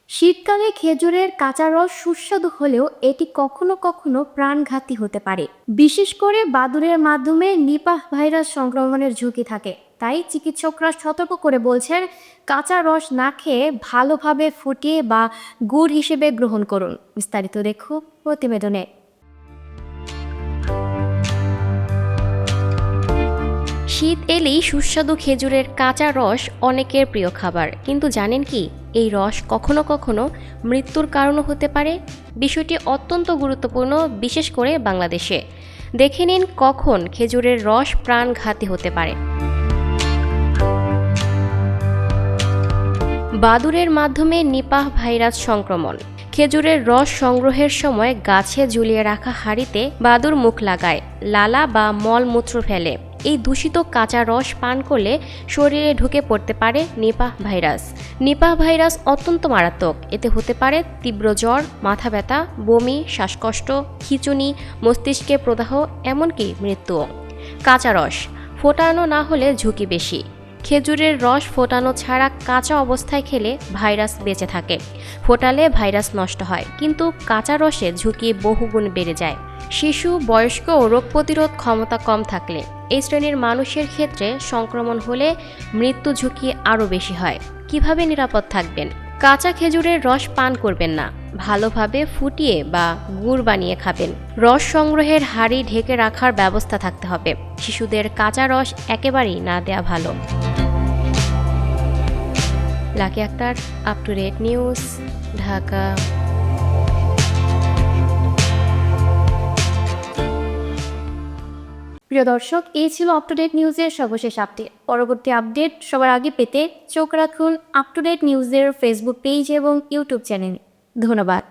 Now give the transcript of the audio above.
শীতকালে খেজুরের কাঁচা রস সুস্বাদু হলেও এটি কখনো কখনো প্রাণঘাতী হতে পারে। বিশেষ করে বাদুড়ের মাধ্যমে নিপাহ ভাইরাস সংক্রমণের ঝুঁকি থাকে। তাই চিকিৎসকরা সতর্ক করে বলছেন, কাঁচা রস না খেয়ে ভালোভাবে ফুটিয়ে বা গুড় হিসেবে গ্রহণ করুন। বিস্তারিত দেখুন প্রতিবেদনে। শীত এলেই সুস্বাদু খেজুরের কাঁচা রস অনেকের প্রিয় খাবার, কিন্তু জানেন কি এই রস কখনো কখনো মৃত্যুর কারণও হতে পারে। বিষয়টি অত্যন্ত গুরুত্বপূর্ণ, বিশেষ করে বাংলাদেশে। দেখে নিন কখন খেজুরের রস প্রাণঘাতী হতে পারে। বাদুড়ের মাধ্যমে নিপাহ ভাইরাস সংক্রমণ। খেজুরের রস সংগ্রহের সময় গাছে ঝুলিয়ে রাখা হাঁড়িতে বাদুড় মুখ লাগায়, লালা বা মলমূত্র ফেলে। এই দূষিত কাঁচা রস পান করলে শরীরে ঢুকে পড়তে পারে নিপাহ ভাইরাস। নিপাহ ভাইরাস অত্যন্ত মারাত্মক। এতে হতে পারে তীব্র জ্বর, মাথা ব্যথা, বমি, শ্বাসকষ্ট, খিঁচুনি, মস্তিষ্কে প্রদাহ, এমনকি মৃত্যুও। কাঁচা রস ফোটানো না হলে ঝুঁকি বেশি। খেজুরের রস ফোটানো ছাড়া কাঁচা অবস্থায় খেলে ভাইরাস বেঁচে থাকে। ফোটালে ভাইরাস নষ্ট হয়, কিন্তু কাঁচা রসে ঝুঁকি বহুগুণ বেড়ে যায়। শিশু, বয়স্ক ও রোগ প্রতিরোধ ক্ষমতা কম থাকলে এই শ্রেণীর মানুষের ক্ষেত্রে সংক্রমণ হলে মৃত্যু ঝুঁকি আরও বেশি হয়। কিভাবে নিরাপদ থাকবেন? কাঁচা খেজুরের রস পান করবেন না, ভালোভাবে ফুটিয়ে বা গুড় বানিয়ে খাবেন। রস সংগ্রহের হাঁড়ি ঢেকে রাখার ব্যবস্থা থাকতে হবে। শিশুদের কাঁচা রস একেবারেই না দেয়া ভালো। Lucky Akter, up to date news, Dhaka. প্রিয় দর্শক, এই ছিল আপ টু ডেট নিউজের সর্বশেষ আপডেট। পরবর্তী আপডেট সবার আগে পেতে চোখ রাখুন আপ টু ডেট নিউজের ফেসবুক পেজ এবং ইউটিউব চ্যানেলে। ধন্যবাদ।